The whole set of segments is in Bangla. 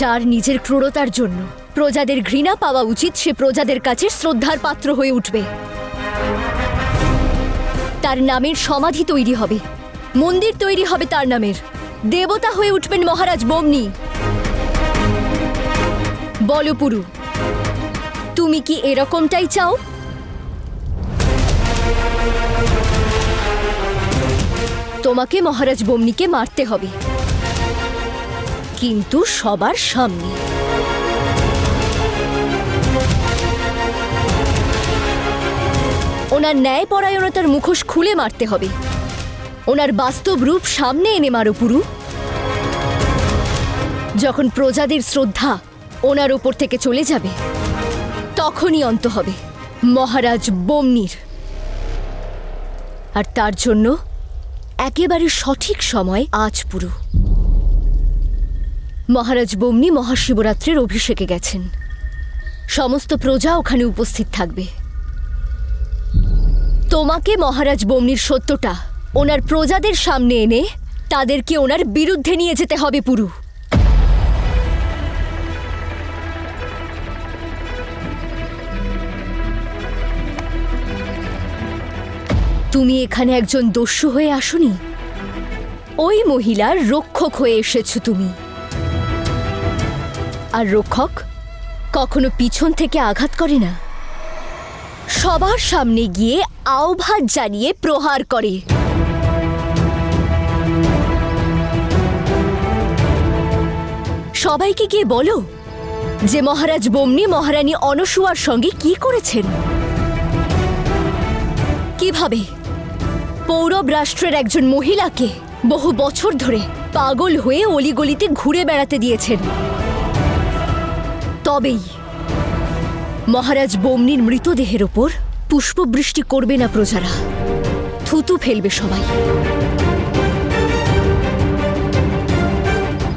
যার নিজের ক্রূরতার জন্য প্রজাদের ঘৃণা পাওয়া উচিত, সে প্রজাদের কাছে শ্রদ্ধার পাত্র হয়ে উঠবে। তার নামের সমাধি তৈরি হবে, মন্দির তৈরি হবে তার নামের, দেবতা হয়ে উঠবেন মহারাজ বমনি। বলো পুরু, তুমি কি এরকমটাই চাও? তোমাকে মহারাজ বমনিকে মারতে হবে, কিন্তু সবার সামনে। ওনার ন্যায়পরায়ণতার মুখোশ খুলে মারতে হবে, ওনার বাস্তব রূপ সামনে এনে মারো পুরু। যখন প্রজাদের শ্রদ্ধা ওনার ওপর থেকে চলে যাবে, তখনই অন্ত হবে মহারাজ বমনির। আর তার জন্য একেবারে সঠিক সময় আজ পুরু। মহারাজ বমনি মহাশিবরাত্রির অভিষেকে গেছেন, সমস্ত প্রজা ওখানে উপস্থিত থাকবে। তোমাকে মহারাজ বমনির সত্যটা ওনার প্রজাদের সামনে এনে তাদেরকে ওনার বিরুদ্ধে নিয়ে যেতে হবে পুরু। তুমি এখানে একজন দস্যু হয়ে আসোনি, ওই মহিলার রক্ষক হয়ে এসেছো তুমি। আর রক্ষক কখনো পিছন থেকে আঘাত করে না, সবার সামনে গিয়ে আহ্বান জানিয়ে প্রহার করে। সবাইকে গিয়ে বলো যে মহারাজ বমনি মহারানী অনসুয়ার সঙ্গে কি করেছেন, কিভাবে পৌরব রাষ্ট্রের একজন মহিলাকে বহু বছর ধরে পাগল হয়ে অলিগলিতে ঘুরে বেড়াতে দিয়েছেন। তবেই মহারাজ বমনির মৃতদেহের ওপর পুষ্পবৃষ্টি করবে না প্রজারা, থুতু ফেলবে সবাই।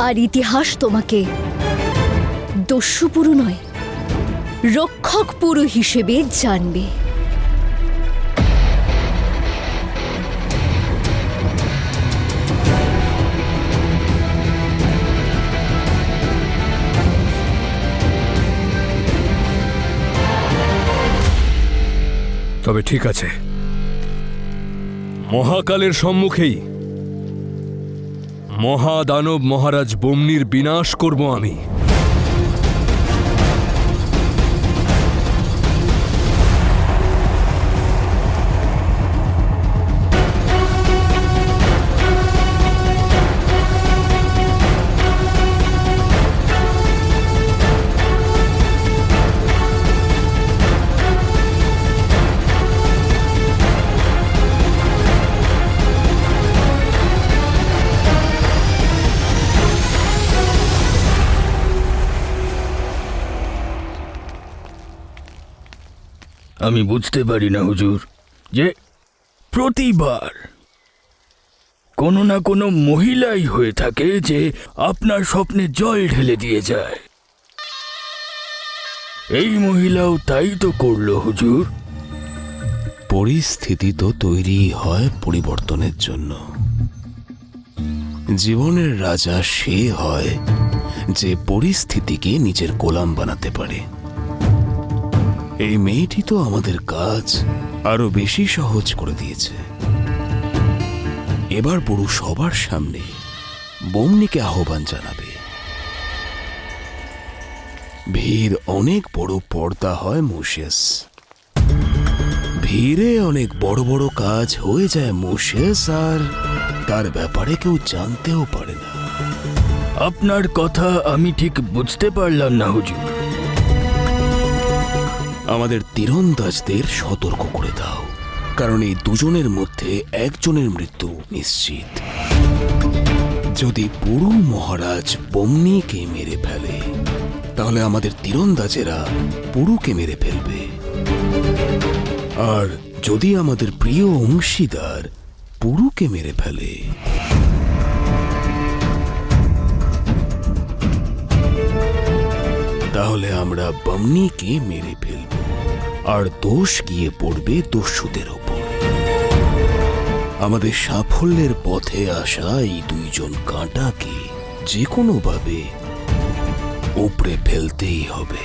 আর ইতিহাস তোমাকে দস্যু পুরু নয়, রক্ষক পুরু হিসেবে জানবে। তবে ঠিক আছে, মহাকালের সম্মুখেই মহাদানব মহারাজ বমনির বিনাশ করব আমি। আমি বুঝতে পারি না হুজুর, যে প্রতিবার কোনো না কোনো মহিলাই হয়ে থাকে যে আপনার স্বপ্নে জল ঢেলে দিয়ে যায়। এই মহিলাও তাই তো করলো হুজুর। পরিস্থিতি তো তৈরি হয় পরিবর্তনের জন্য। জীবনের রাজা সে হয় যে পরিস্থিতিকে নিজের গোলাম বানাতে পারে। এই মেয়েটি তো আমাদের কাজ আরো বেশি সহজ করে দিয়েছে। এবার পুরো সবার সামনে বমনিকে আহ্বান জানাবে। ভিড় অনেক বড় পর্দা হয় মোশেস, ভিড়ে অনেক বড় বড় কাজ হয়ে যায় মোশেস, আর তার ব্যাপারে কেউ জানতেও পারে না। আপনার কথা আমি ঠিক বুঝতে পারলাম না হুজুর। আমাদের তীরন্দাজদের সতর্ক করে দাও, কারণ এই দুজনের মধ্যে একজনের মৃত্যু নিশ্চিত। যদি পুরু মহারাজ বমনিকে মেরে ফেলে, তাহলে আমাদের তীরন্দাজেরা পুরুকে মেরে ফেলবে। আর যদি আমাদের প্রিয় অংশীদার পুরুকে মেরে ফেলে, তাহলে আমরা বমনিকে মেরে ফেলব, আর দোষ গিয়ে পড়বে দস্যুদের ওপর। আমাদের সাফল্যের পথে আসা এই দুইজন কাঁটাকে যে কোনোভাবে উপড়ে ফেলতেই হবে।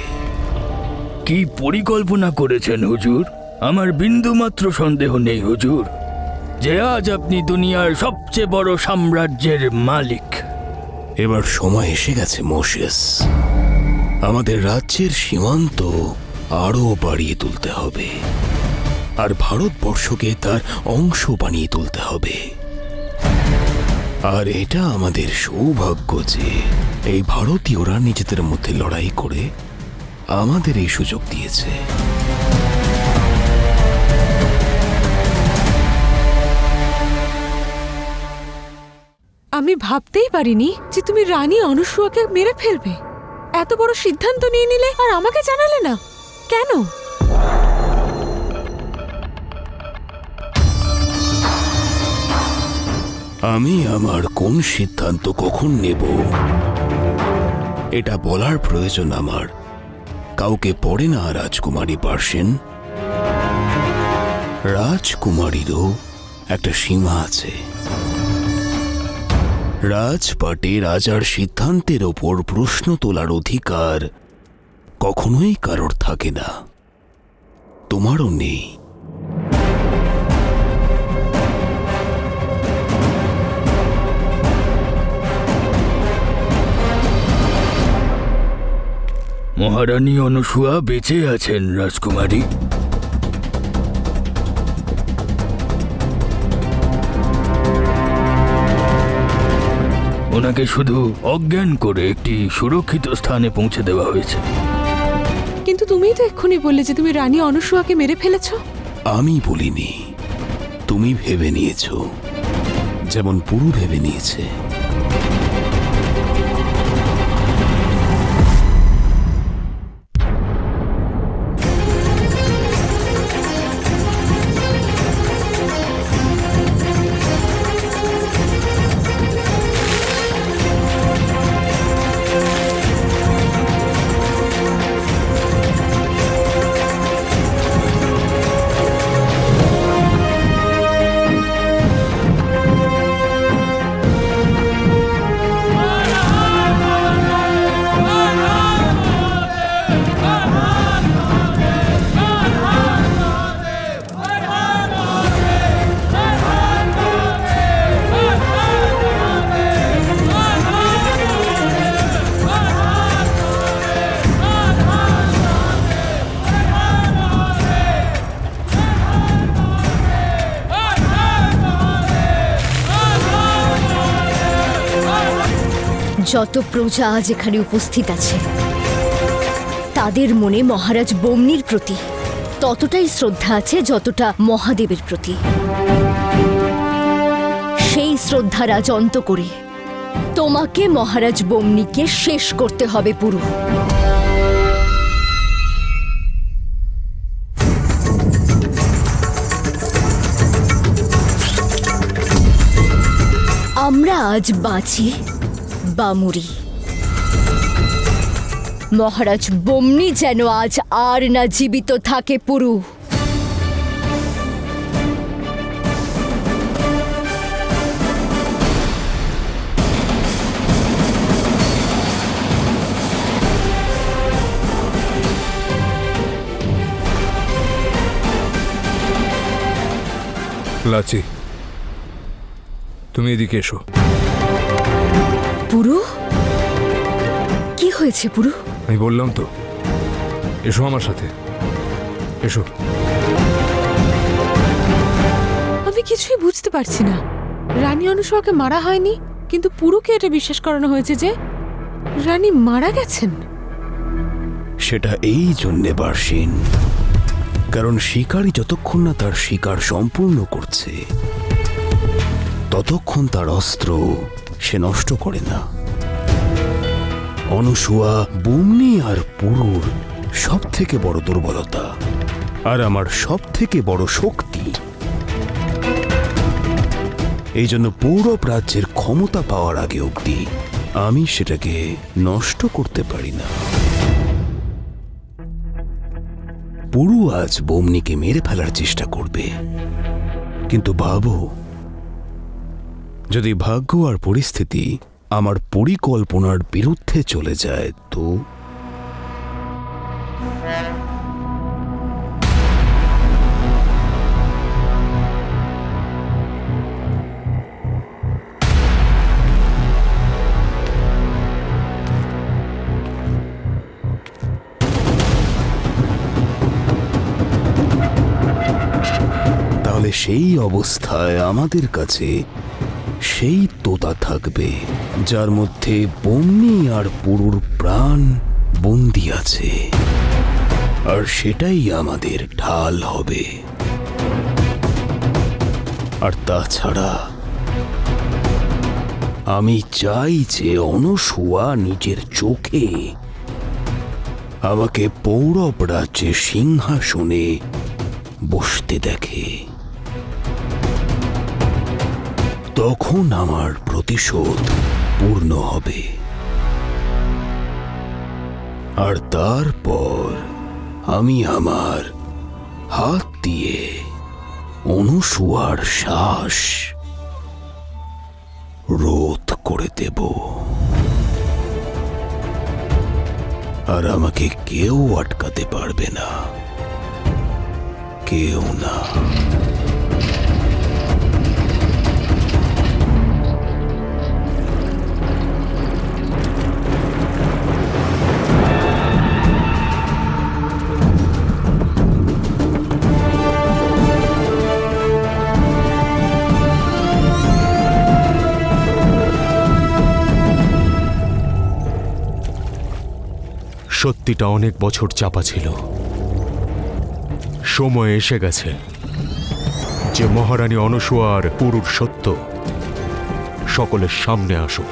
কি পরিকল্পনা করেছেন হুজুর? আমার বিন্দুমাত্র সন্দেহ নেই হুজুর যে আজ আপনি দুনিয়ার সবচেয়ে বড় সাম্রাজ্যের মালিক। এবার সময় এসে গেছে মোসেস। আমাদের রাজ্যের সীমান্ত আরও বাড়িয়ে তুলতে হবে, আর ভারতবর্ষকে তার অংশ বানিয়ে তুলতে হবে। আর এটা আমাদের সৌভাগ্য যে এই ভারতীয়রা নিজেদের মধ্যে লড়াই করে আমাদের এই সুযোগ দিয়েছে। আমি ভাবতেই পারিনি যে তুমি রানী অনুসূয়াকে মেরে ফেলবে। এত বড় সিদ্ধান্ত নিয়ে নিলে আর আমাকে জানালে না কেন? আমি আমার কোন সিদ্ধান্ত কখন নেব এটা বলার প্রয়োজন আমার কাউকে পড়ে না রাজকুমারী পার্সেন। রাজকুমারীরও একটা সীমা আছে। রাজপাটে রাজার সিদ্ধান্তের ওপর প্রশ্ন তোলার অধিকার কখনোই কারোর থাকে না, তোমারও নেই। মহারানী অনুসূয়া বেঁচে আছেন রাজকুমারী। ওনাকে শুধু অজ্ঞান করে একটি সুরক্ষিত স্থানে পৌঁছে দেওয়া হয়েছে। কিন্তু তুমিই তো এক্ষুনি বললে যে তুমি রানী অনুসূয়াকে মেরে ফেলেছো। আমি বলিনি, তুমি ভেবে নিয়েছ, যেমন পুরু ভেবে নিয়েছে। যত প্রজা আজ এখানে উপস্থিত আছে তাদের মনে মহারাজ বম্নির প্রতি ততটাই শ্রদ্ধা আছে যতটা মহাদেবের প্রতি। সেই শ্রদ্ধা রাজন্ত করে তোমাকে মহারাজ বম্নিকে শেষ করতে হবে পুরু। আমরা আজ বাঁচি বা মরি, মহারাজ বম্নি যেন আজ আর না জীবিত থাকে পুরু। লাচি, তুমি এদিকে এসো। পুরু, কি হয়েছে পুরু? আমি বললাম তো, এসো আমার সাথে, এসো। আমি কিছুই বুঝতে পারছি না। রানী অনুসূয়াকে মারা হয়নি, কিন্তু পুরুকে এটা বিশ্বাস করানো হয়েছে যে রানী মারা গেছেন। সেটা এই জন্যে বার্ষিন, কারণ শিকারী যতক্ষণ না তার শিকার সম্পূর্ণ করছে ততক্ষণ তার অস্ত্র সে নষ্ট করে না। অনুসূয়া বম্নি আর পুরুর সব থেকে বড় দুর্বলতা, আর আমার সব থেকে বড় শক্তি। এই জন্য পৌরব রাজ্যের ক্ষমতা পাওয়ার আগে অবধি আমি সেটাকে নষ্ট করতে পারি না। পুরু আজ বম্নিকে মেরে ফেলার চেষ্টা করবে, কিন্তু ভাবো, যদি ভাগ্য আর পরিস্থিতি আমার পরিকল্পনার বিরুদ্ধে চলে যায় তো? তাহলে সেই অবস্থায় আমাদের কাছে সেই তোতা থাকবে যার মধ্যে বম্নি আর পুরুর প্রাণ বন্দি আছে, আর সেটাই আমাদের ঢাল হবে। আর তাছাড়া আমি চাই যে অনসূয়া নিজের চোখে আমাকে পৌরব রাজ্যের সিংহাসনে বসতে দেখে। তখন আমার প্রতিশোধ পূর্ণ হবে, আর তারপর আমি আমার হাত দিয়ে অনসূয়ার শ্বাস রোধ করে দেব, আর আমাকে কেউ আটকাতে পারবে না, কেউ না। সত্যিটা অনেক বছর চাপা ছিল। সময় এসে গেছে যে মহারানী অনসূয়ার পুরুর সত্য সকলের সামনে আসুক।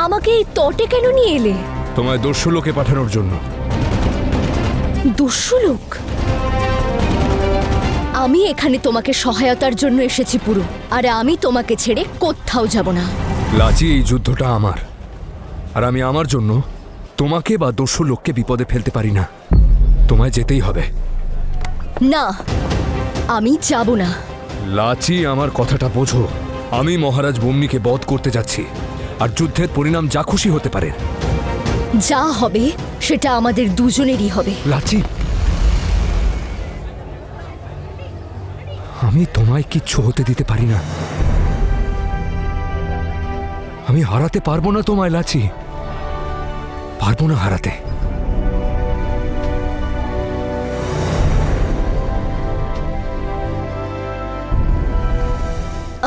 আমাকে এই তটে কেন নিয়ে এলে? তোমায় দস্যু লোকে পাঠানোর জন্য। দস্যু লোক? আমি এখানে তোমাকে সহায়তার জন্য এসেছি পুরো, আর আমি তোমাকে ছেড়ে কোথাও যাব না। লাচি, এই যুদ্ধটা আমার, আর আমি আমার জন্য তোমাকে বা দস্যু লোককে বিপদে ফেলতে পারি না। তোমায় যেতেই হবে। না, আমি যাব না। লাচি, আমার কথাটা বোঝো। আমি মহারাজ বম্নিকে বধ করতে যাচ্ছি, আর যুদ্ধের পরিণাম যা খুশি হতে পারে। যা হবে সেটা আমাদের দুজনেরই হবে। লাচি, আমি তোমায় কিচ্ছু হতে দিতে পারি না। আমি হারাতে পারবো না তোমায় লাচি, পারবো না হারাতে।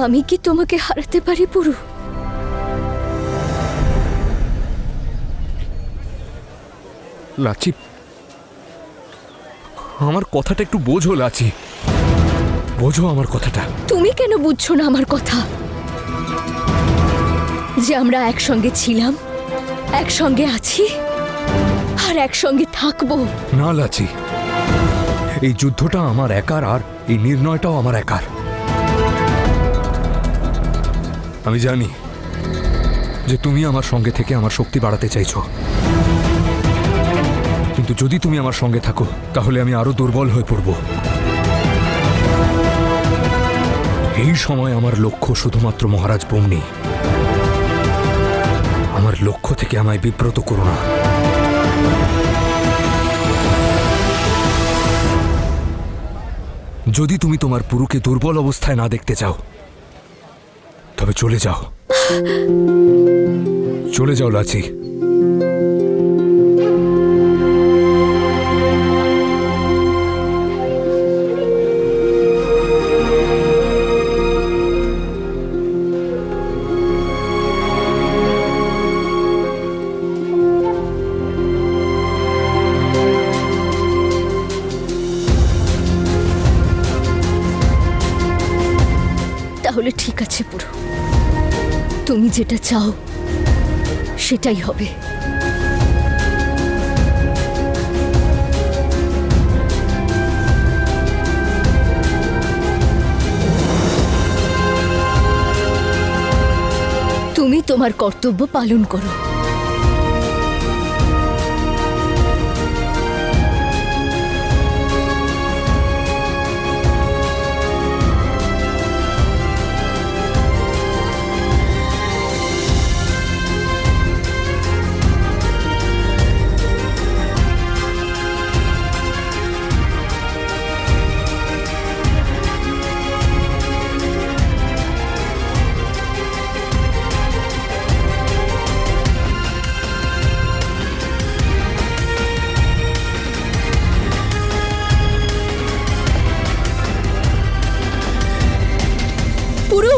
আমি কি তোমাকে হারাতে পারি পুরু? লাচি, আমার কথাটা একটু বোঝো লাচি, বোঝো আমার কথাটা। তুমি কেন বুঝছো না আমার কথা? যে আমরা একসঙ্গে ছিলাম, একসঙ্গে আছি, আর একসঙ্গে থাকবো। না লাচি, এই যুদ্ধটা আমার একার, আর এই নির্ণয়টাও আমার একার। আমি জানি যে তুমি আমার সঙ্গে থেকে আমার শক্তি বাড়াতে চাইছো, কিন্তু যদি তুমি আমার সঙ্গে থাকো তাহলে আমি আরো দুর্বল হয়ে পড়ব। এই সময় আমার লক্ষ্য শুধুমাত্র মহারাজ বম্নি। আমার লক্ষ্য থেকে আমায় বিব্রত করো না। যদি তুমি তোমার পুরুকে দুর্বল অবস্থায় না দেখতে চাও তবে চলে যাও, চলে যাও লাচি। তাহলে ঠিক আছে পুরো, তুমি যেটা চাও সেটাই হবে। তোমার কর্তব্য পালন করো। পুরু,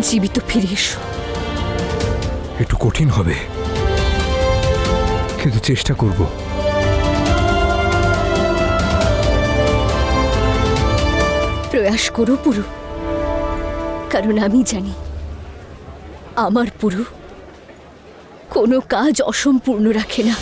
জীবিত ফিরে এসো। একটু কঠিন হবে, কিন্তু চেষ্টা করব। প্রয়াস করো পুরু, কারণ আমি জানি আমার পুরু কোনো কাজ অসম্পূর্ণ রাখে না।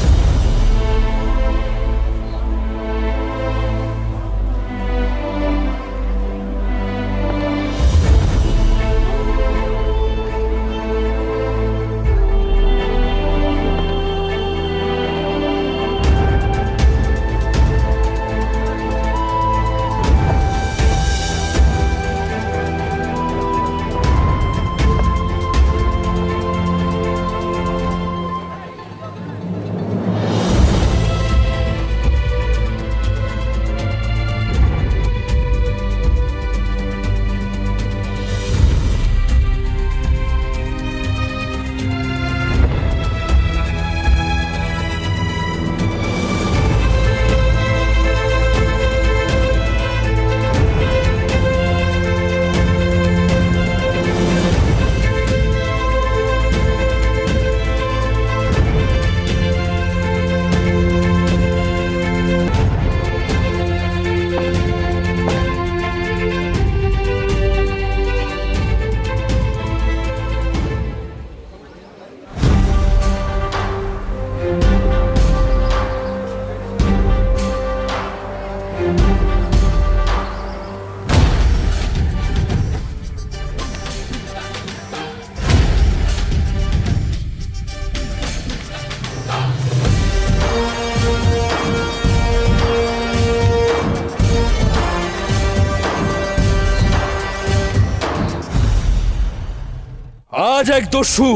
আজ এক দস্যু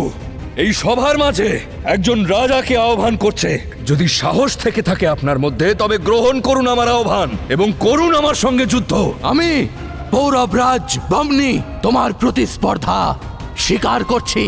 এই সভার মাঝে একজন রাজাকে আহ্বান করছে। যদি সাহস থেকে থাকে আপনার মধ্যে, তবে গ্রহণ করুন আমার আহ্বান এবং করুন আমার সঙ্গে যুদ্ধ। আমি পৌরবরাজ বমনি তোমার প্রতিস্পর্ধা স্বীকার করছি।